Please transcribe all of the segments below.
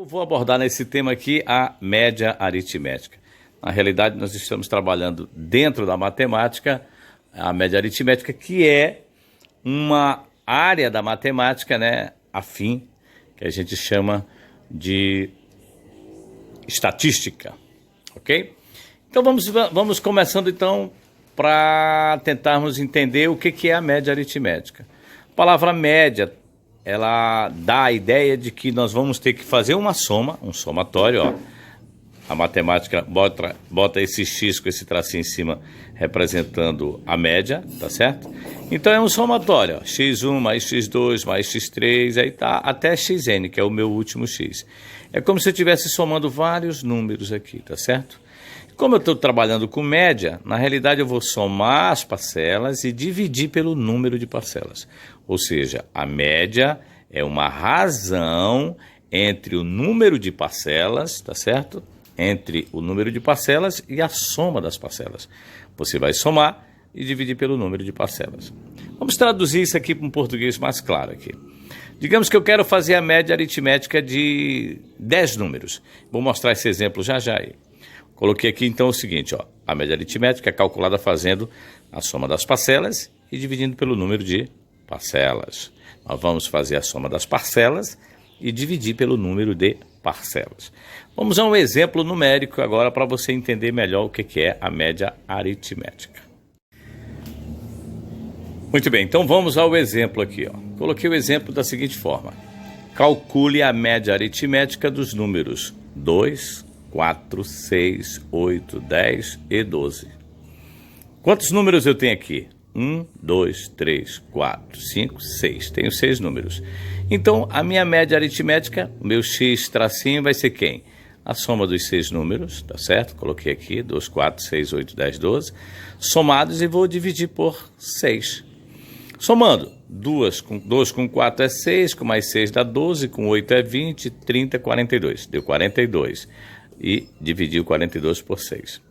Eu vou abordar nesse tema aqui a média aritmética. Na realidade, nós estamos trabalhando dentro da matemática a média aritmética, que é uma área da matemática, né, afim, que a gente chama de estatística, ok? Então vamos começando então para tentarmos entender o que é a média aritmética. A palavra média, ela dá a ideia de que nós vamos ter que fazer uma soma, um somatório, ó. A matemática bota esse X com esse tracinho em cima representando a média, tá certo? Então é um somatório, ó, x1 mais x2 mais x3, aí tá até xn, que é o meu último x. É como se eu estivesse somando vários números aqui, tá certo? Como eu estou trabalhando com média, na realidade eu vou somar as parcelas e dividir pelo número de parcelas. Ou seja, a média é uma razão entre o número de parcelas, tá certo? Entre o número de parcelas e a soma das parcelas. Você vai somar e dividir pelo número de parcelas. Vamos traduzir isso aqui para um português mais claro aqui. Digamos que eu quero fazer a média aritmética de 10 números. Vou mostrar esse exemplo já aí. Coloquei aqui então o seguinte, ó, a média aritmética é calculada fazendo a soma das parcelas e dividindo pelo número de parcelas. Nós vamos fazer a soma das parcelas e dividir pelo número de parcelas. Vamos a um exemplo numérico agora para você entender melhor o que é a média aritmética. Muito bem, então vamos ao exemplo aqui, ó. Coloquei o exemplo da seguinte forma. Calcule a média aritmética dos números 2, 4, 6, 8, 10 e 12. Quantos números eu tenho aqui? 1, 2, 3, 4, 5, 6. Tenho 6 números. Então, a minha média aritmética, o meu x tracinho vai ser quem? A soma dos 6 números, tá certo? Coloquei aqui 2, 4, 6, 8, 10, 12. Somados e vou dividir por 6. Somando, 2 com 4 é 6, com mais 6 dá 12, com 8 é 20, 30, 42. Deu 42. E dividir o 42 por 6.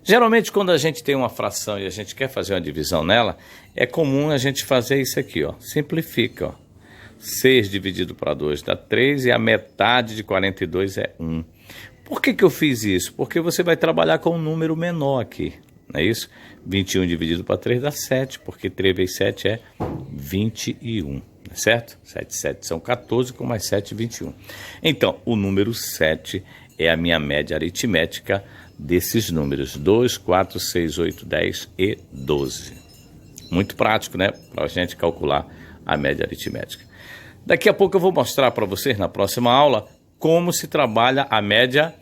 Geralmente, quando a gente tem uma fração e a gente quer fazer uma divisão nela, é comum a gente fazer isso aqui, ó. Simplifica, ó. 6 dividido para 2 dá 3 e a metade de 42 é 1. Por que eu fiz isso? Porque você vai trabalhar com um número menor aqui, não é isso? 21 dividido para 3 dá 7, porque 3 vezes 7 é 21, certo? 7 7 são 14, com mais 7, 21. Então, o número 7 é a minha média aritmética desses números, 2, 4, 6, 8, 10 e 12. Muito prático, né? Para a gente calcular a média aritmética. Daqui a pouco eu vou mostrar para vocês, na próxima aula, como se trabalha a média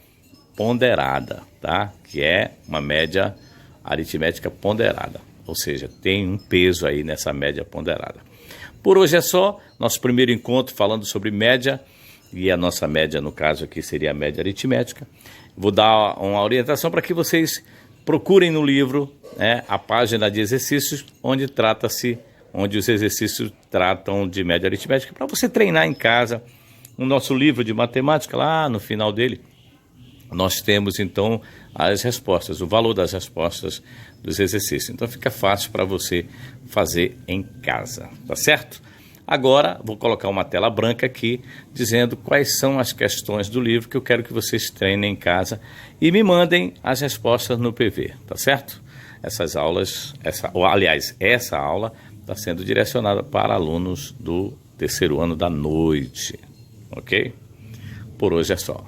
ponderada, tá? Que é uma média aritmética ponderada, ou seja, tem um peso aí nessa média ponderada. Por hoje é só, nosso primeiro encontro falando sobre média, e a nossa média, no caso aqui, seria a média aritmética. Vou dar uma orientação para que vocês procurem no livro, né, a página de exercícios, onde os exercícios tratam de média aritmética, para você treinar em casa. O nosso livro de matemática, lá no final dele, nós temos então as respostas, o valor das respostas dos exercícios. Então fica fácil para você fazer em casa, tá certo? Agora vou colocar uma tela branca aqui dizendo quais são as questões do livro que eu quero que vocês treinem em casa e me mandem as respostas no PV, tá certo? Essas aulas, essa aula está sendo direcionada para alunos do terceiro ano da noite, ok? Por hoje é só.